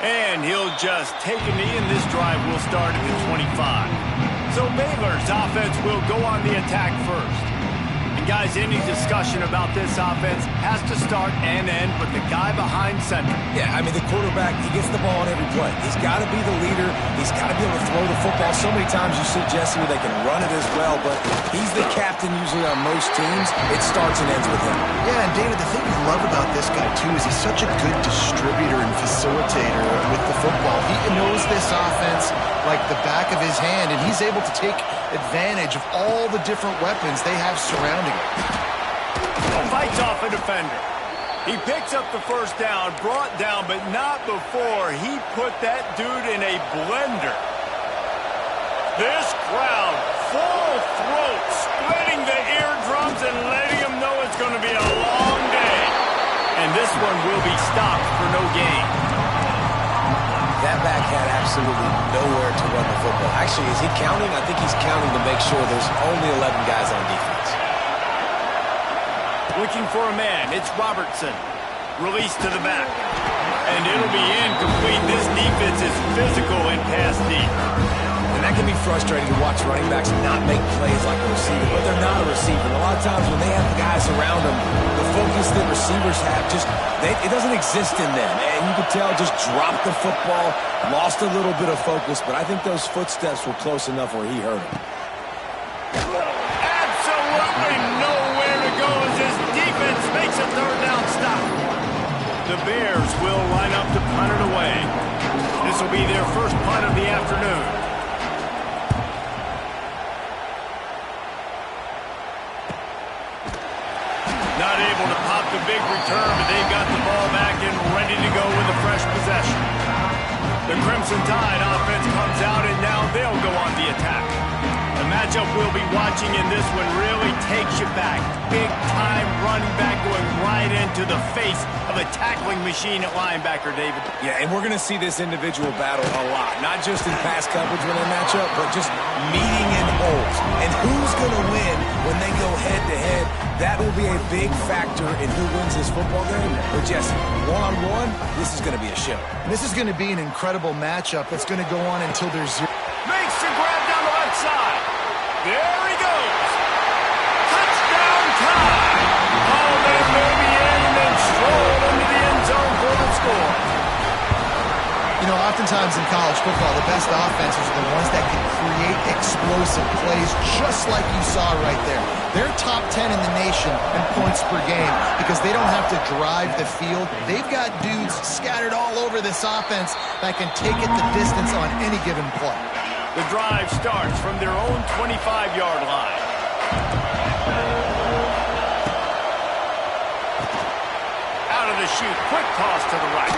And he'll just take a knee, and this drive will start at the 25. So Baylor's offense will go on the attack first. And guys, any discussion about this offense has to start and end with the guy behind center. Yeah, I mean, the quarterback, he gets the ball on every play. He's got to be the leader. He's got to be able to throw the football. So many times you see Jesse where they can run it as well, but he's the captain usually on most teams. It starts and ends with him. Yeah, and David, the thing you love about this guy, too, is he's such a good distributor and facilitator with the football. He knows this offense like the back of his hand, and he's able to take advantage of all the different weapons they have surrounding him. Fights off a defender. He picks up the first down, brought down, but not before he put that dude in a blender. This crowd, full throat, splitting the eardrums and letting them know it's going to be a long day. And this one will be stopped for no gain. That back had absolutely nowhere to run the football. Actually, is he counting? I think he's counting to make sure there's only 11 guys on defense. Looking for a man. It's Robertson. Released to the back. And it'll be incomplete. This defense is physical in pass deep. And that can be frustrating to watch running backs not make plays like a receiver, but they're not a receiver. And a lot of times when they have guys around them, the focus that receivers have it doesn't exist in them. And you could tell just dropped the football, lost a little bit of focus, but I think those footsteps were close enough where he hurt him. Absolutely nowhere to go as this defense makes a third down stop. The Bears will line up to punt it away. This will be their first punt of the afternoon. Not able to pop the big return, but they've got the ball back and ready to go with a fresh possession. The Crimson Tide offense comes out, and now they'll go on the attack. The matchup we'll be watching in this one really takes you back. Big-time running back going right into the face of a tackling machine at linebacker, David. Yeah, and we're going to see this individual battle a lot. Not just in pass coverage when they match up, but just meeting in holes. And who's going to win when they go head-to-head? That will be a big factor in who wins this football game. But Jesse, one-on-one, this is going to be a show. This is going to be an incredible matchup that's going to go on until there's zero. Makes the grab down the left side. There he goes. Touchdown time. Oh, they may be in and then stroll into the end zone for the score. You know, oftentimes in college football, the best offenses are the ones that can create explosive plays just like you saw right there. They're top 10 in the nation in points per game because they don't have to drive the field. They've got dudes scattered all over this offense that can take it the distance on any given play. The drive starts from their own 25-yard line. Out of the chute, quick toss to the right.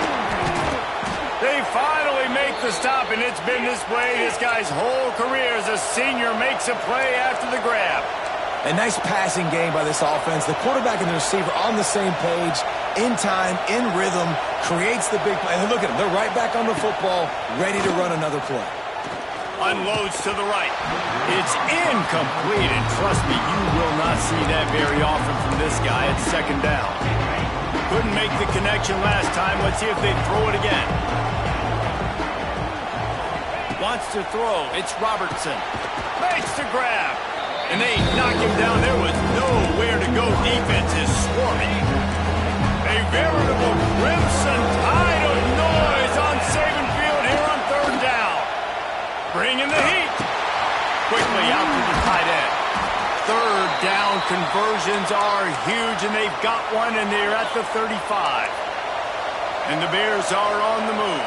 They finally make the stop, and it's been this way this guy's whole career as a senior makes a play after the grab. A nice passing game by this offense. The quarterback and the receiver on the same page, in time, in rhythm, creates the big play. And look at them. They're right back on the football, ready to run another play. Unloads to the right. It's incomplete, and trust me, you will not see that very often from this guy at second down. Couldn't make the connection last time. Let's see if they throw it again. Wants to throw. It's Robertson. Makes the grab. And they knock him down. There was nowhere to go. Defense is swarming. A veritable Crimson Tide of noise on Saban Field here on third down. Bringing the heat. Quickly out to the tight end. Third down conversions are huge, and they've got one, and they're at the 35. And the Bears are on the move.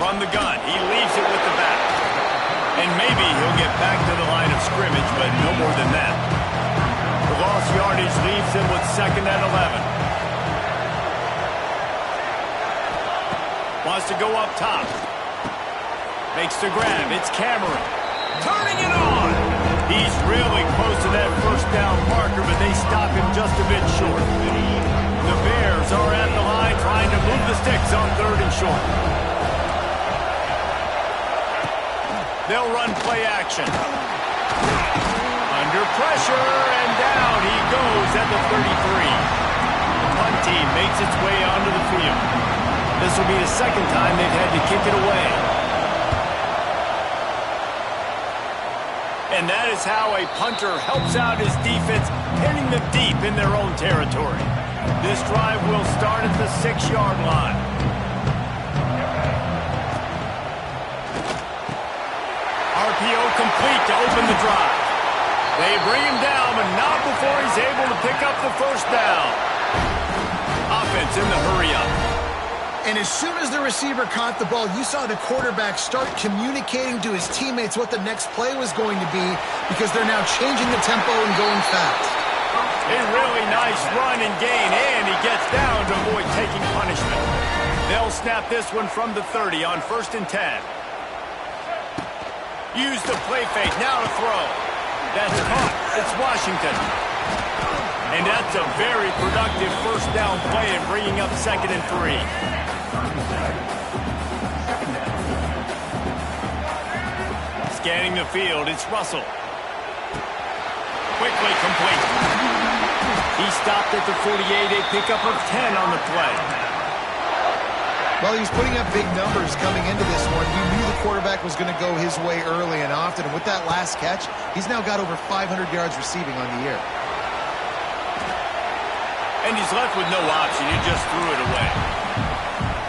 From the gun, he leaves it with the back. And maybe he'll get back to the line of scrimmage, but no more than that. The lost yardage leaves him with second and 11. Wants to go up top. Makes the grab. It's Cameron. Turning it on. He's really close to that first down marker, but they stop him just a bit short. The Bears are at the line trying to move the sticks on third and short. They'll run play action. Under pressure, and down he goes at the 33. The punt team makes its way onto the field. This will be the second time they've had to kick it away. And that is how a punter helps out his defense, pinning them deep in their own territory. This drive will start at the 6-yard line. RPO complete to open the drive. They bring him down, but not before he's able to pick up the first down. Offense in the hurry-up. And as soon as the receiver caught the ball, you saw the quarterback start communicating to his teammates what the next play was going to be because they're now changing the tempo and going fast. A really nice run and gain, and he gets down to avoid taking punishment. They'll snap this one from the 30 on 1st and 10. Use the play fake, now to throw. That's caught. It's Washington. And that's a very productive first down play and bringing up 2nd and 3. Scanning the field, it's Russell. Quickly complete. He stopped at the 48, a pickup of 10 on the play. Well, he was putting up big numbers coming into this one. You knew the quarterback was going to go his way early and often. And with that last catch, he's now got over 500 yards receiving on the year. And he's left with no option. He just threw it away.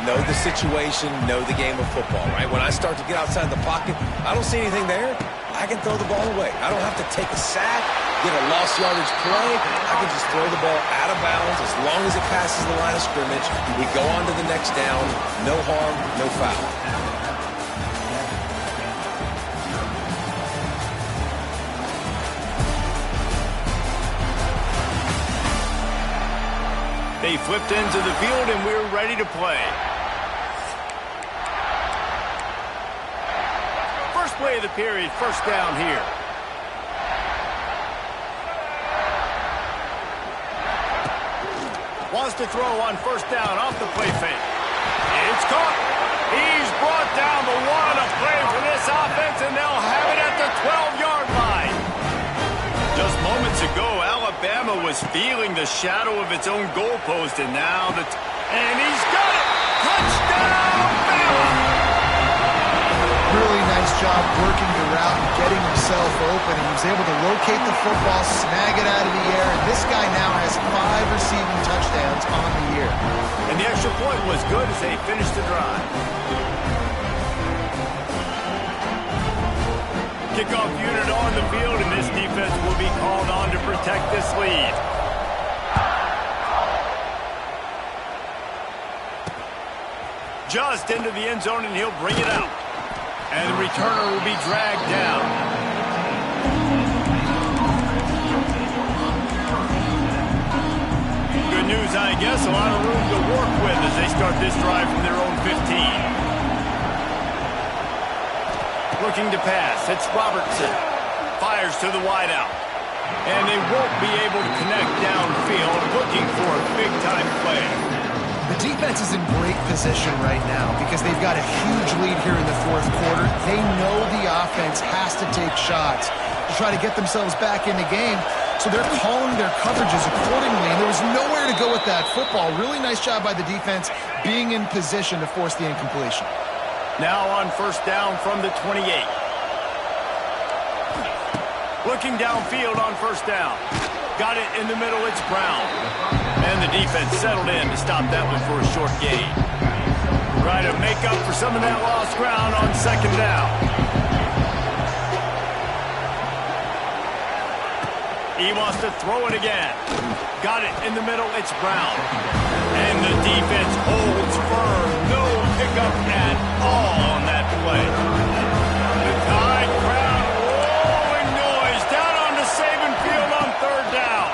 Know the situation, know the game of football, right? When I start to get outside the pocket, I don't see anything there. I can throw the ball away. I don't have to take a sack, get a lost yardage play. I can just throw the ball out of bounds as long as it passes the line of scrimmage. We go on to the next down. No harm, no foul. They flipped into the field, and we're ready to play. First play of the period, first down here. Wants to throw on first down off the play fake. It's caught. He's brought down, but what a play for this offense, and they'll have it at the 12-yard line. Just moments ago, Alabama was feeling the shadow of its own goalpost, and now and he's got it! Touchdown, Bama! Really nice job working the route and getting himself open. And he was able to locate the football, snag it out of the air, and this guy now has 5 receiving touchdowns on the year. And the extra point was good as they finished the drive. Kickoff unit on the field, and this defense will be called on to protect this lead. Just into the end zone, and he'll bring it out. And the returner will be dragged down. Good news, I guess. A lot of room to work with as they start this drive from their own 15. Looking to pass. It's Robertson. Fires to the wideout. And they won't be able to connect downfield, looking for a big-time play. The defense is in great position right now because they've got a huge lead here in the 4th quarter. They know the offense has to take shots to try to get themselves back in the game. So they're calling their coverages accordingly, and there was nowhere to go with that football. Really nice job by the defense being in position to force the incompletion. Now on first down from the 28. Looking downfield on first down. Got it in the middle, it's Brown. And the defense settled in to stop that one for a short gain. Try to make up for some of that lost ground on second down. He wants to throw it again. Got it in the middle, it's Brown. And the defense holds firm. No pickup at all on that play. The Tide crowd rolling noise down onto Saban Field on third down.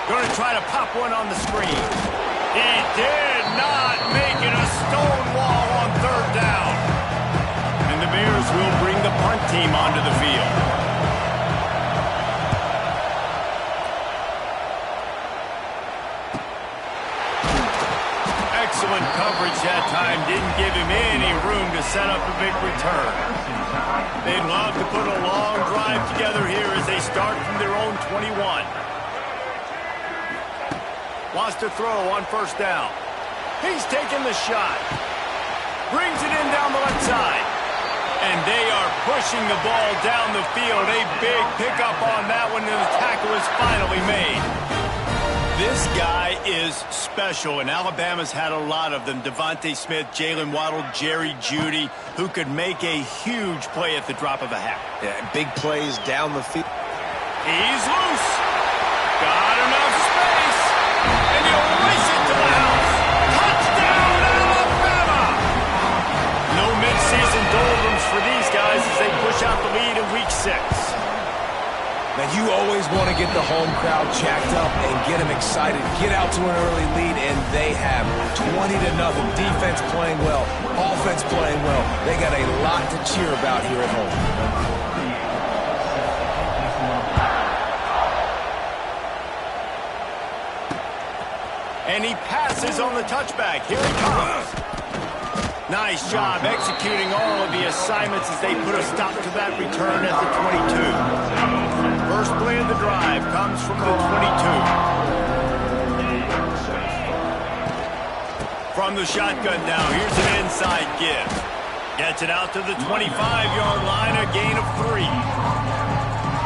Going to try to pop one on the screen. He did not make it a stone wall on third down. And the Bears will bring the punt team onto the field. Excellent coverage that time. Didn't give him any room to set up a big return. They'd love to put a long drive together here as they start from their own 21. Wants to throw on first down. He's taking the shot. Brings it in down the left side. And they are pushing the ball down the field. A big pickup on that one, and the tackle is finally made. This guy is special, and Alabama's had a lot of them. Devontae Smith, Jalen Waddle, Jerry Jeudy, who could make a huge play at the drop of a hat. Yeah, big plays down the field. He's loose. Got enough space. And he'll race it to the house. Touchdown, Alabama! No midseason doldrums for these guys as they push out the lead in Week 6. Now, you always want to get the home crowd jacked up and get them excited. Get out to an early lead, and they have 20-0. Defense playing well. Offense playing well. They got a lot to cheer about here at home. And he passes on the touchback. Here he comes. Nice job executing all of the assignments as they put a stop to that return at the 22. First play of the drive comes from the 22. From the shotgun now, here's an inside give. Gets it out to the 25-yard line, a gain of 3.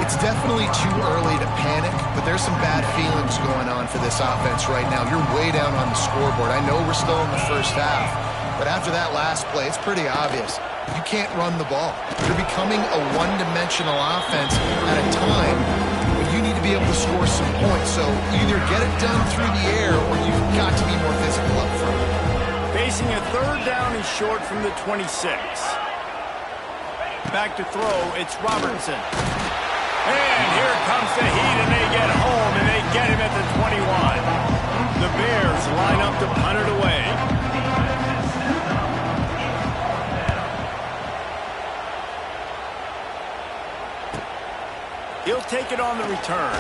It's definitely too early to panic, but there's some bad feelings going on for this offense right now. You're way down on the scoreboard. I know we're still in the first half, but after that last play, it's pretty obvious. You can't run the ball. You're becoming a one-dimensional offense at a time when you need to be able to score some points. So either get it done through the air or you've got to be more physical up front. Facing a third down, he's short from the 26. Back to throw, it's Robertson. And here comes the heat, and they get home, and they get him at the 21. The Bears line up to punt it away. He'll take it on the return.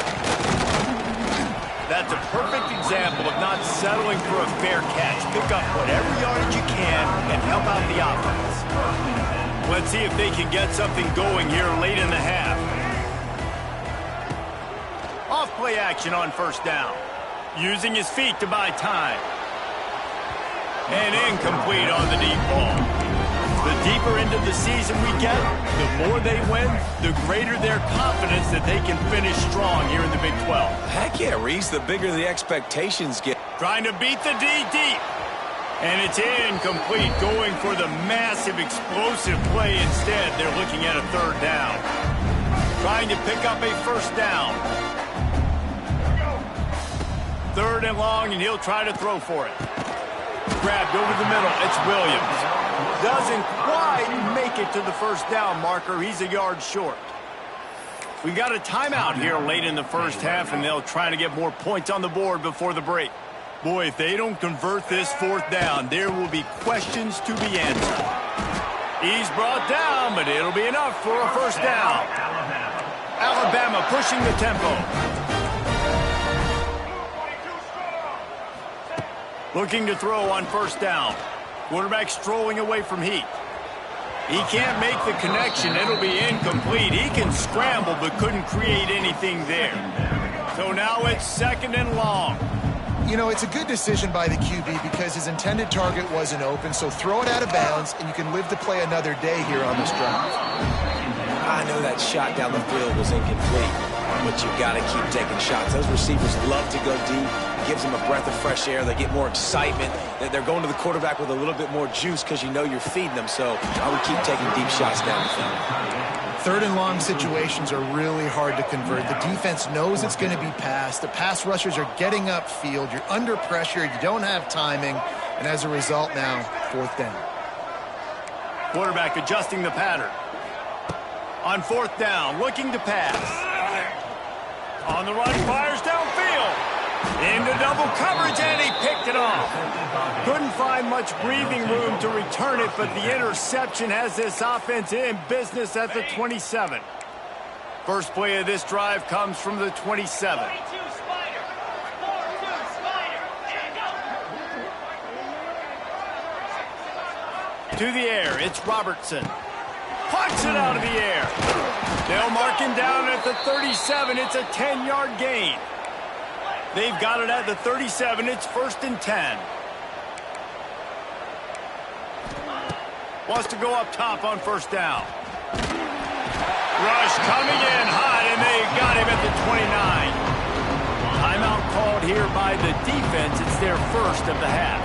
That's a perfect example of not settling for a fair catch. Pick up whatever yardage you can and help out the offense. Let's see if they can get something going here late in the half. Off-play action on first down. Using his feet to buy time. And incomplete on the deep ball. The deeper into the season we get, the more they win, the greater their confidence that they can finish strong here in the Big 12. Heck yeah, Reese, the bigger the expectations get. Trying to beat the D deep. And it's incomplete, going for the massive explosive play instead. They're looking at a third down. Trying to pick up a first down. Third and long, and he'll try to throw for it. Grabbed over the middle, it's Williams. Doesn't quite make it to the first down marker. He's a yard short. We got a timeout here late in the first half, and they'll try to get more points on the board before the break. Boy, if they don't convert this fourth down, there will be questions to be answered. He's brought down, but it'll be enough for a first down. Alabama pushing the tempo. Looking to throw on first down. Quarterback strolling away from heat. He can't make the connection. It'll be incomplete. He can scramble but couldn't create anything there. So now it's second and long. You know, it's a good decision by the QB because his intended target wasn't open, so throw it out of bounds, and you can live to play another day here on this drive. I know that shot down the field was incomplete, but you got to keep taking shots. Those receivers love to go deep. It gives them a breath of fresh air. They get more excitement. They're going to the quarterback with a little bit more juice because you know you're feeding them. So I would keep taking deep shots down the field. Third and long situations are really hard to convert. The defense knows it's going to be passed. The pass rushers are getting upfield. You're under pressure. You don't have timing. And as a result now, fourth down. Quarterback adjusting the pattern. On fourth down, looking to pass. On the run, fires downfield. Into double coverage, and he picked it off. Couldn't find much breathing room to return it, but the interception has this offense in business at the 27. First play of this drive comes from the 27. To the air, it's Robertson. Pucks it out of the air. They'll mark him down at the 37. It's a 10-yard gain. They've got it at the 37. It's 1st and 10. Wants to go up top on first down. Rush coming in hot, and they got him at the 29. Timeout called here by the defense. It's their first of the half.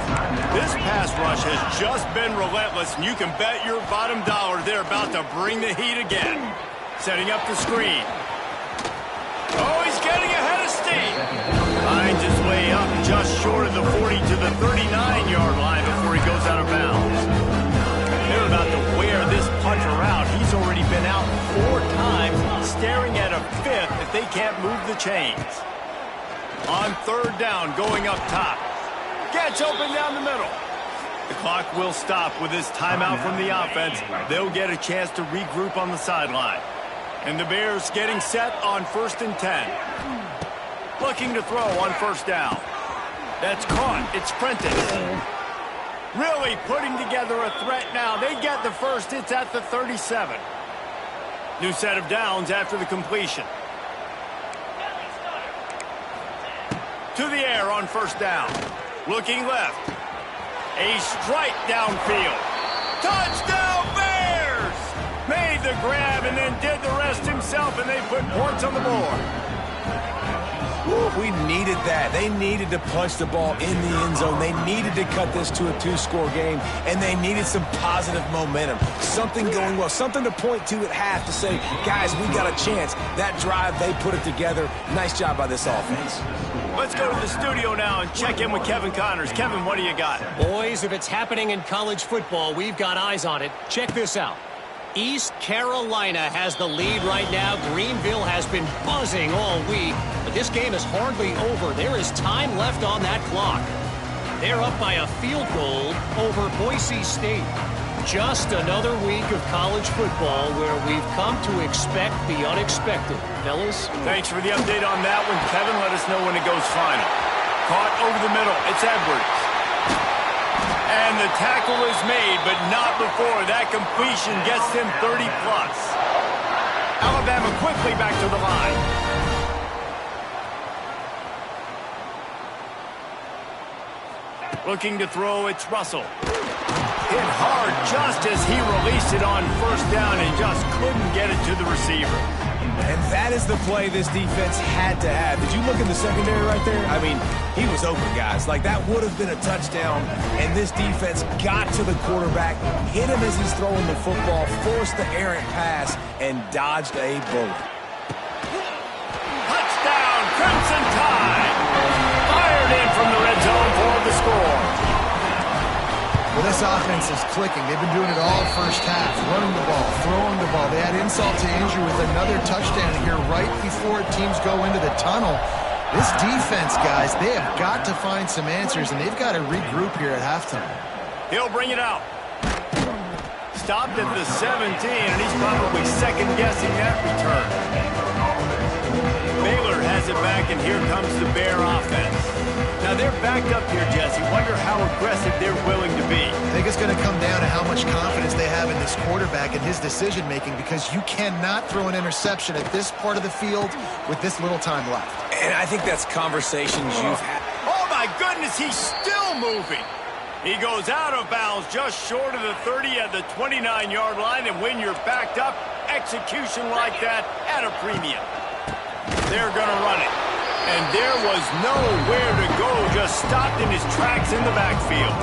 This pass rush has just been relentless, and you can bet your bottom dollar they're about to bring the heat again. Setting up the screen. Oh, he's getting ahead of steam. Finds his way up just short of the 40 to the 39-yard line before he goes out of bounds. They're about to wear this punter out. He's already been out 4 times, staring at a 5th if they can't move the chains. On third down, going up top. Gets open down the middle. The clock will stop with this timeout from the offense. They'll get a chance to regroup on the sideline. And the Bears getting set on 1st and 10. Looking to throw on first down. That's caught. It's Prentice. Really putting together a threat now. They get the first. It's at the 37. New set of downs after the completion. To the air on first down. Looking left. A strike downfield. Touchdown Bears! Made the grab and then did the rest himself, and they put points on the board. We needed that. They needed to punch the ball in the end zone. They needed to cut this to a 2-score game, and they needed some positive momentum. Something going well, something to point to at half to say, guys, we got a chance. That drive, they put it together. Nice job by this offense. Let's go to the studio now and check in with Kevin Connors. Kevin, what do you got? Boys, if it's happening in college football, we've got eyes on it. Check this out. East Carolina has the lead right now. Greenville has been buzzing all week, but this game is hardly over. There is time left on that clock. They're up by a field goal over Boise State. Just another week of college football where we've come to expect the unexpected. Fellas? Thanks for the update on that one, Kevin. Let us know when it goes final. Caught over the middle. It's Edwards. And the tackle is made, but not before that completion gets them 30-plus. Alabama quickly back to the line. Looking to throw, it's Russell. Hit hard just as he released it on first down and just couldn't get it to the receiver. And that is the play this defense had to have. Did you look in the secondary right there? I mean, he was open, guys. Like, that would have been a touchdown, and this defense got to the quarterback, hit him as he's throwing the football, forced the errant pass, and dodged a bullet. Touchdown, Crimson Tide! Fired in from the red zone for the score. Well, this offense is clicking. They've been doing it all first half, running the ball, throwing the ball. They had insult to injury with another touchdown here right before teams go into the tunnel. This defense, guys, they have got to find some answers, and they've got to regroup here at halftime. He'll bring it out. Stopped at the 17, and he's probably second-guessing that return. Baylor has it back, and here comes the Bear offense. Now, they're backed up here, Jesse. Wonder how aggressive they're willing to be. I think it's going to come down to how much confidence they have in this quarterback and his decision-making, because you cannot throw an interception at this part of the field with this little time left. And I think that's conversations you've had. Oh, my goodness, he's still moving. He goes out of bounds just short of the 30 at the 29-yard line, and when you're backed up, execution like that at a premium. They're going to run it. And there was nowhere to go, just stopped in his tracks in the backfield.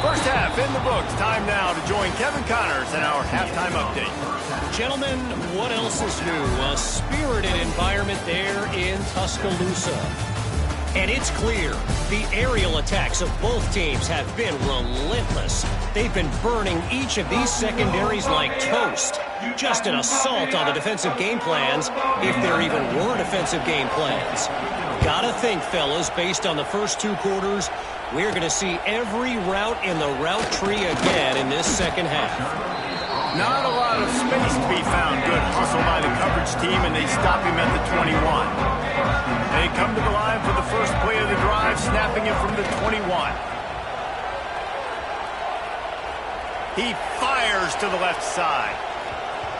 First half in the books. Time now to join Kevin Connors in our halftime update. Gentlemen, what else is new? A spirited environment there in Tuscaloosa. And it's clear, the aerial attacks of both teams have been relentless. They've been burning each of these secondaries like toast. Just an assault on the defensive game plans, if there even were defensive game plans. Gotta think, fellas, based on the first 2 quarters, we're going to see every route in the route tree again in this second half. Not a lot of space to be found. Good hustle by the coverage team, and they stop him at the 21. They come to the line for the first play of the drive, snapping it from the 21. He fires to the left side.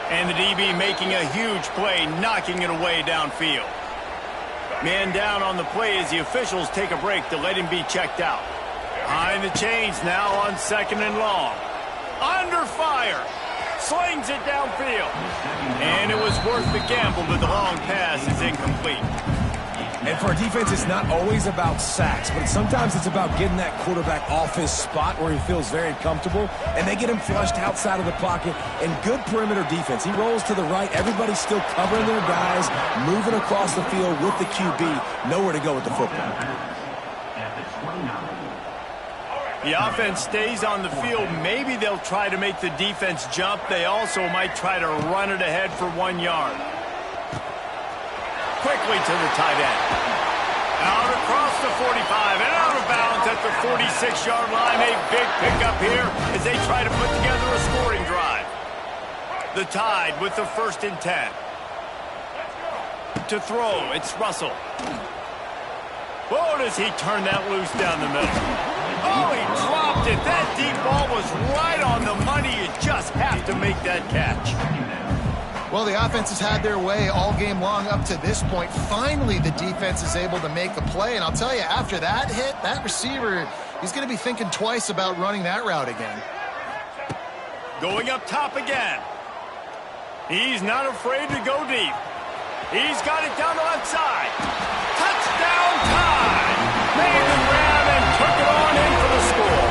And the DB making a huge play, knocking it away downfield. Man down on the play as the officials take a break to let him be checked out. Behind the chains now on 2nd and long. Under fire. Slings it downfield. And it was worth the gamble, but the long pass is incomplete. And for a defense, it's not always about sacks, but sometimes it's about getting that quarterback off his spot where he feels very comfortable, and they get him flushed outside of the pocket. And good perimeter defense. He rolls to the right. Everybody's still covering their guys, moving across the field with the QB. Nowhere to go with the football. The offense stays on the field. Maybe they'll try to make the defense jump. They also might try to run it ahead for 1 yard. Quickly to the tight end. Out across the 45 and out of bounds at the 46-yard line. A big pickup here as they try to put together a scoring drive. The Tide with the 1st and 10. To throw, it's Russell. Whoa, does he turn that loose down the middle. Oh, he dropped it. That deep ball was right on the money. You just have to make that catch. Well, the offense has had their way all game long up to this point. Finally, the defense is able to make a play. And I'll tell you, after that hit, that receiver, he's going to be thinking twice about running that route again. Going up top again. He's not afraid to go deep. He's got it down the left side. Touchdown Tide! Made the grab and took it on in for the score.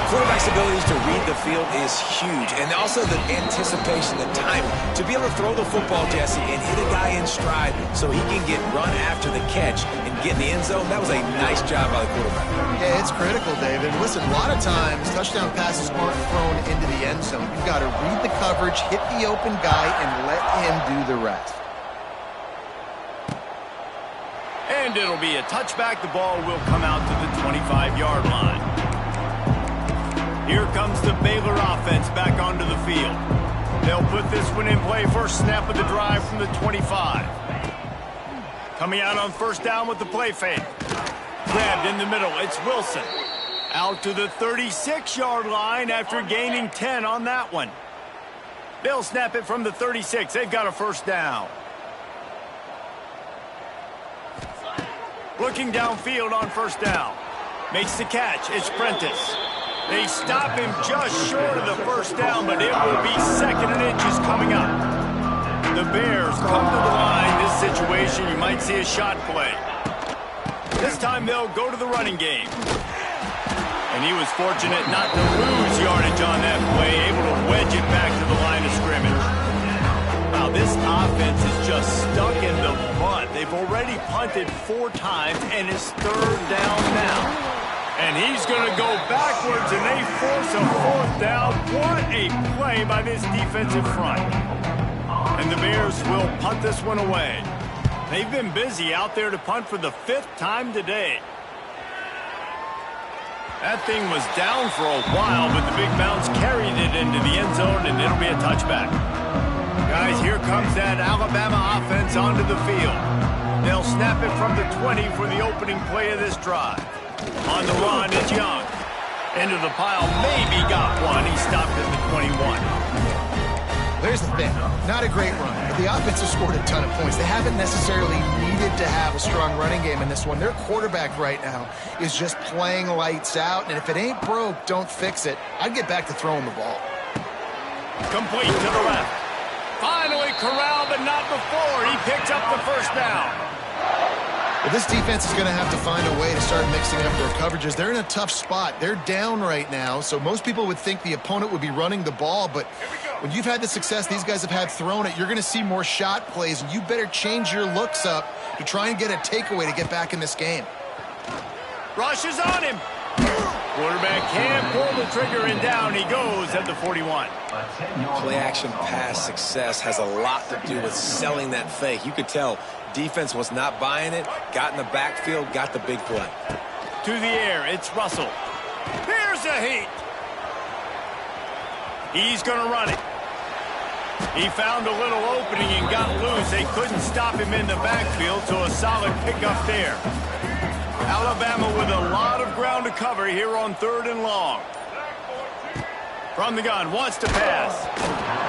Quarterback's abilities to read the field is huge, and also the anticipation, the timing. To be able to throw the football, Jesse, and hit a guy in stride so he can get run after the catch and get in the end zone, that was a nice job by the quarterback. Yeah, it's critical, David. Listen, a lot of times, touchdown passes aren't thrown into the end zone. You've got to read the coverage, hit the open guy, and let him do the rest. And it'll be a touchback. The ball will come out to the 25-yard line. Here comes the Baylor offense back onto the field. They'll put this one in play. First snap of the drive from the 25. Coming out on 1st down with the play fake. Grabbed in the middle. It's Wilson. Out to the 36-yard line after gaining 10 on that one. They'll snap it from the 36. They've got a 1st down. Looking downfield on 1st down. Makes the catch. It's Prentice. They stop him just short of the 1st down, but it will be 2nd and inches coming up. The Bears come to the line. This situation, you might see a shot play. This time they'll go to the running game. And he was fortunate not to lose yardage on that play, able to wedge it back to the line of scrimmage. Wow, this offense is just stuck in the punt. They've already punted 4 times, and it's 3rd down now. And he's going to go backwards, and they force a 4th down. What a play by this defensive front. And the Bears will punt this one away. They've been busy out there to punt for the 5th time today. That thing was down for a while, but the big bounce carried it into the end zone, and it'll be a touchback. Guys, here comes that Alabama offense onto the field. They'll snap it from the 20 for the opening play of this drive. On the run, it's Young. Into the pile, maybe got one. He stopped at the 21. There's the thing. Not a great run, but the offense has scored a ton of points. They haven't necessarily needed to have a strong running game in this one. Their quarterback right now is just playing lights out, and if it ain't broke, don't fix it. I'd get back to throwing the ball. Complete to the left. Finally corralled, but not before. He picks up the 1st down. Well, this defense is going to have to find a way to start mixing up their coverages. They're in a tough spot. They're down right now, so most people would think the opponent would be running the ball, but when you've had the success these guys have had throwing it, you're going to see more shot plays, and you better change your looks up to try and get a takeaway to get back in this game. Rush is on him. Quarterback can't pull the trigger, and down he goes at the 41. Play-action pass success has a lot to do with selling that fake. You could tell defense was not buying it, got in the backfield, got the big play. To the air, it's Russell. Here's a heat. He's going to run it. He found a little opening and got loose. They couldn't stop him in the backfield, so a solid pickup there. Alabama with a lot of ground to cover here on 3rd and long. From the gun, wants to pass.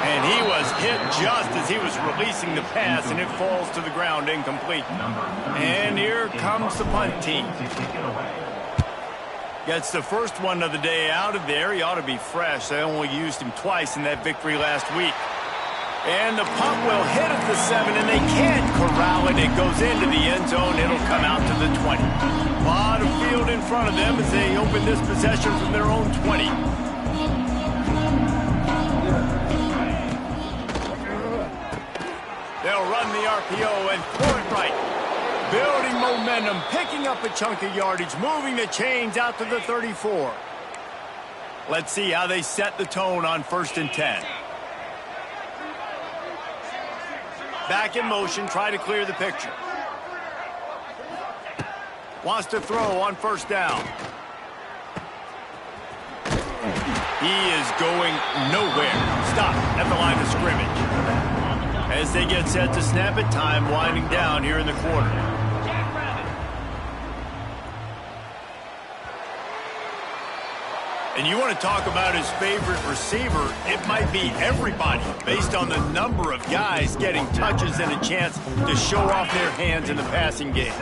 And he was hit just as he was releasing the pass, and it falls to the ground incomplete. And here comes the punt team. Gets the first one of the day out of there. He ought to be fresh. They only used him twice in that victory last week. And the punt will hit at the 7, and they can't corral it. It goes into the end zone. It'll come out to the 20. A lot of field in front of them as they open this possession from their own 20. They'll run the RPO and throw it right. Building momentum, picking up a chunk of yardage, moving the chains out to the 34. Let's see how they set the tone on 1st and 10. Back in motion, try to clear the picture. Wants to throw on 1st down. He is going nowhere. Stop at the line of scrimmage. As they get set to snap it, time winding down here in the quarter. And you want to talk about his favorite receiver, it might be everybody based on the number of guys getting touches and a chance to show off their hands in the passing game.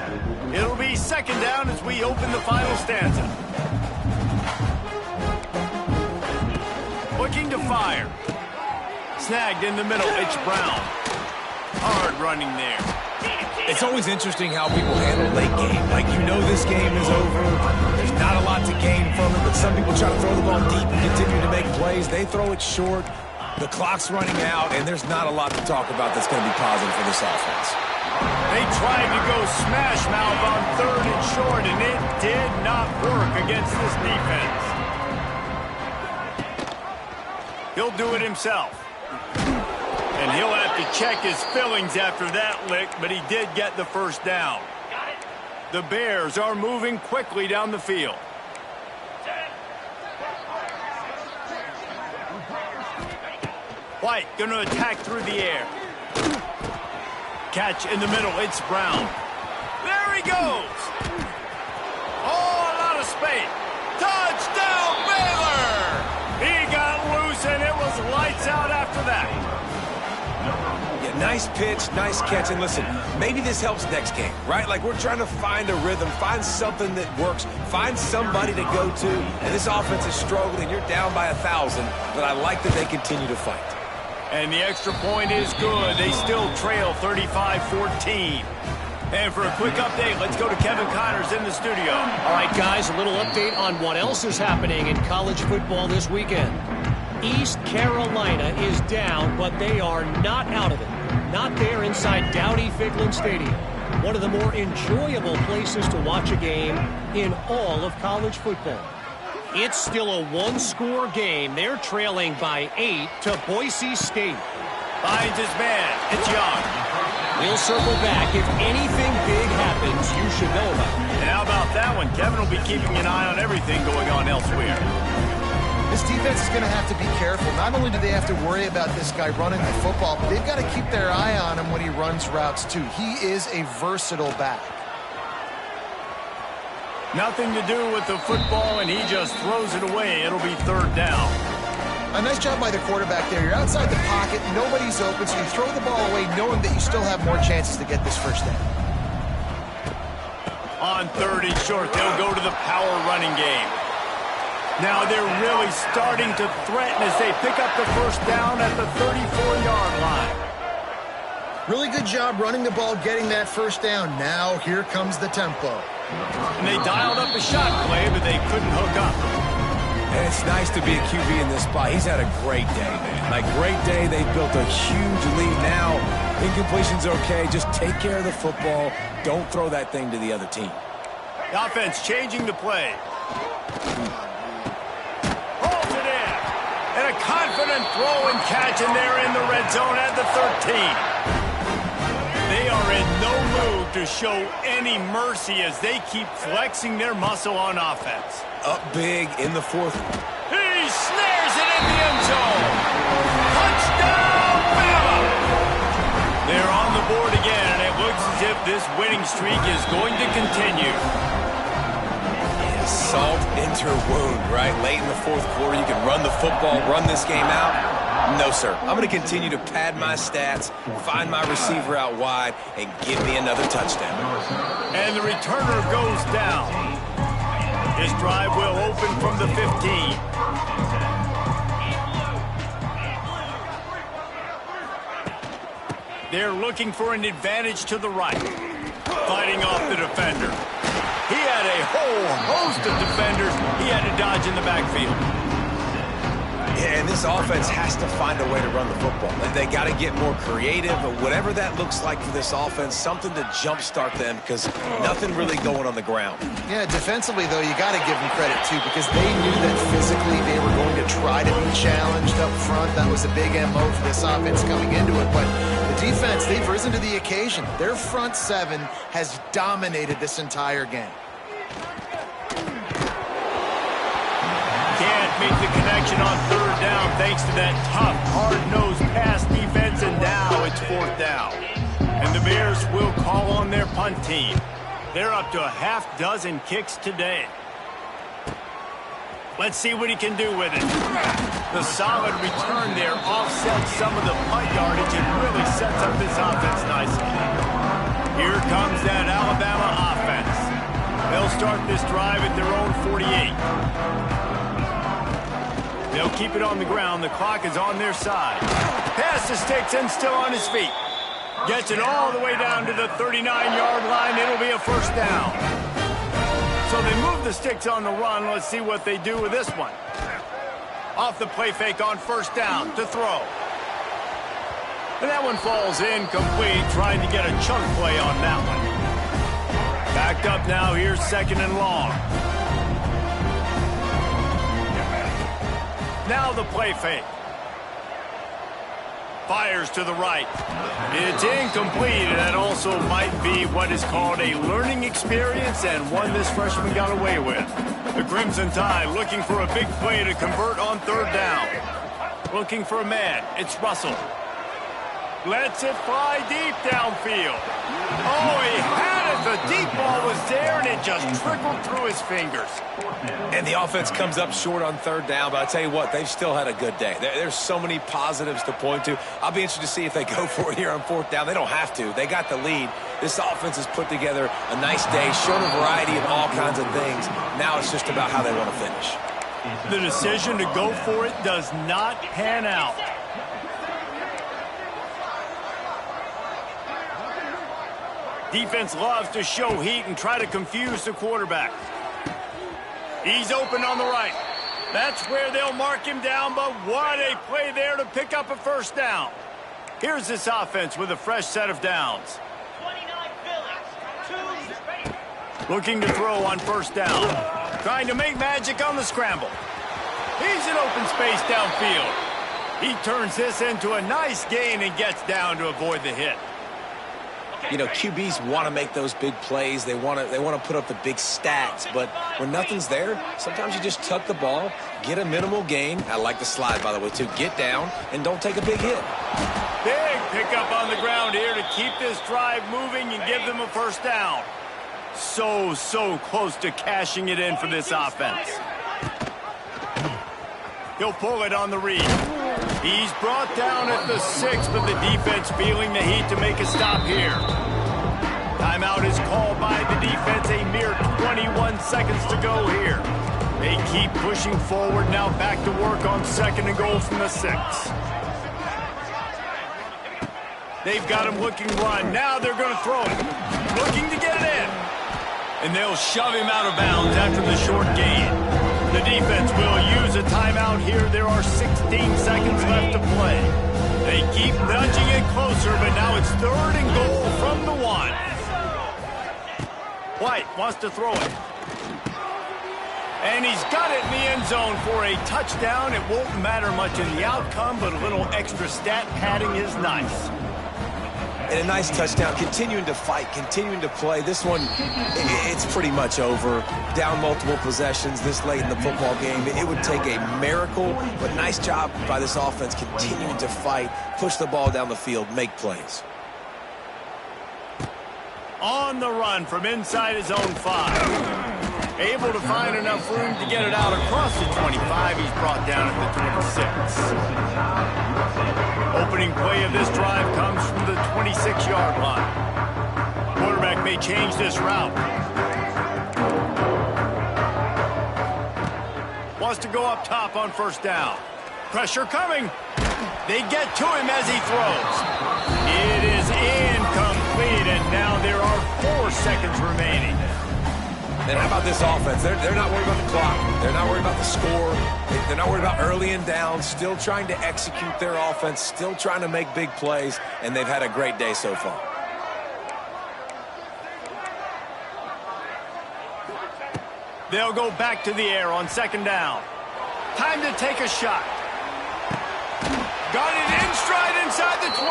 It'll be 2nd down as we open the final stanza. Looking to fire. Snagged in the middle, it's Brown. Hard running there. It's always interesting how people handle late game. Like, you know this game is over. There's not a lot to gain from it, but some people try to throw the ball deep and continue to make plays. They throw it short. The clock's running out, and there's not a lot to talk about that's going to be positive for this offense. They tried to go smash mouth on 3rd and short, and it did not work against this defense. He'll do it himself. And he'll have to check his fillings after that lick, but he did get the 1st down. The Bears are moving quickly down the field. White going to attack through the air. Catch in the middle, it's Brown. There he goes. Oh, a lot of space. Touchdown, Baylor! He got loose, and it was lights out after that. Nice pitch, nice catch, and listen, maybe this helps next game, right? Like, we're trying to find a rhythm, find something that works, find somebody to go to, and this offense is struggling. You're down by 1,000, but I like that they continue to fight. And the extra point is good. They still trail 35-14. And for a quick update, let's go to Kevin Connors in the studio. All right, guys, a little update on what else is happening in college football this weekend. East Carolina is down, but they are not out of it. Not there inside Dowdy-Ficklen Stadium. One of the more enjoyable places to watch a game in all of college football. It's still a one-score game. They're trailing by 8 to Boise State. Finds his man. It's Young. We'll circle back. If anything big happens, you should know about it. And how about that one? Kevin will be keeping an eye on everything going on elsewhere. This defense is going to have to be careful. Not only do they have to worry about this guy running the football, but they've got to keep their eye on him when he runs routes, too. He is a versatile back. Nothing to do with the football, and he just throws it away. It'll be 3rd down. A nice job by the quarterback there. You're outside the pocket, nobody's open, so you throw the ball away knowing that you still have more chances to get this 1st down. On 3rd and short, they'll go to the power running game. Now they're really starting to threaten as they pick up the 1st down at the 34-yard line. Really good job running the ball, getting that 1st down. Now here comes the tempo. And they dialed up a shot play, but they couldn't hook up. And it's nice to be a QB in this spot. He's had a great day, man. Like, great day. They've built a huge lead now. Incompletion's okay. Just take care of the football. Don't throw that thing to the other team. The offense changing the play. And a confident throw and catch, and they're in the red zone at the 13. They are in no mood to show any mercy as they keep flexing their muscle on offense. Up big in the 4th. He snares it in the end zone. Touchdown, Bama! They're on the board again, and it looks as if this winning streak is going to continue. Salt into her wound, right? Late in the 4th quarter, you can run the football, run this game out. No, sir. I'm going to continue to pad my stats, find my receiver out wide, and give me another touchdown. And the returner goes down. This drive will open from the 15. They're looking for an advantage to the right. Fighting off the defender. He had a whole host of defenders he had to dodge in the backfield. Yeah, and this offense has to find a way to run the football. They got to get more creative, or whatever that looks like for this offense, something to jumpstart them, because nothing really going on the ground. Yeah, defensively, though, you got to give them credit, too, because they knew that physically they were going to try to be challenged up front. That was a big MO for this offense coming into it, but the defense, they've risen to the occasion. Their front seven has dominated this entire game. Can't make the connection on third down thanks to that tough, hard-nosed pass defense, and now it's fourth down. And the Bears will call on their punt team. They're up to a half-dozen kicks today. Let's see what he can do with it. The solid return there offsets some of the punt yardage and really sets up this offense nicely. Here comes that Alabama offense. They'll start this drive at their own 48. They'll keep it on the ground. The clock is on their side. Pass to Sticks, still on his feet. Gets it all the way down to the 39-yard line. It'll be a first down. So they move the Sticks on the run. Let's see what they do with this one. Off the play fake on first down to throw. And that one falls incomplete, trying to get a chunk play on that one. Backed up now, here's second and long. Now the play fake. Fires to the right. It's incomplete, and that also might be what is called a learning experience, and one this freshman got away with. The Crimson Tide looking for a big play to convert on third down. Looking for a man. It's Russell. Lets it fly deep downfield. Oh, he had it. The deep ball was there, and it just trickled through his fingers. And the offense comes up short on third down, but I tell you what, they've still had a good day. There's so many positives to point to. I'll be interested to see if they go for it here on fourth down. They don't have to. They got the lead. This offense has put together a nice day, shown a variety of all kinds of things. Now it's just about how they want to finish. The decision to go for it does not pan out. Defense loves to show heat and try to confuse the quarterback. He's open on the right. That's where they'll mark him down, but what a play there to pick up a first down. Here's this offense with a fresh set of downs. Looking to throw on first down. Trying to make magic on the scramble. He's in open space downfield. He turns this into a nice gain and gets down to avoid the hit. You know, QBs want to make those big plays. They want to put up the big stats. But when nothing's there, sometimes you just tuck the ball, get a minimal gain. I like the slide, by the way, too. Get down and don't take a big hit. Big pickup on the ground here to keep this drive moving and give them a first down. So close to cashing it in for this offense. He'll pull it on the read. He's brought down at the 6, but the defense feeling the heat to make a stop here. Timeout is called by the defense. A mere 21 seconds to go here. They keep pushing forward. Now back to work on second and goal from the 6. They've got him looking run. Now they're going to throw it. Looking to get it in. And they'll shove him out of bounds after the short gain. The defense will use a timeout here. There are 16 seconds left to play. They keep nudging it closer, but now it's third and goal from the 1. White wants to throw it. And he's got it in the end zone for a touchdown. It won't matter much in the outcome, but a little extra stat padding is nice. And a nice touchdown, continuing to fight, continuing to play. This one, it's pretty much over. Down multiple possessions this late in the football game. It would take a miracle, but nice job by this offense continuing to fight, push the ball down the field, make plays. On the run from inside his own 5. Able to find enough room to get it out across the 25. He's brought down at the 26. Opening play of this drive comes from the 26-yard line. Quarterback may change this route. Wants to go up top on first down. Pressure coming. They get to him as he throws. It is incomplete, and now there are 4 seconds remaining. And how about this offense? They're not worried about the clock. They're not worried about the score. They're not worried about early and down. Still trying to execute their offense. Still trying to make big plays. And they've had a great day so far. They'll go back to the air on second down. Time to take a shot. Got it in stride inside the 20.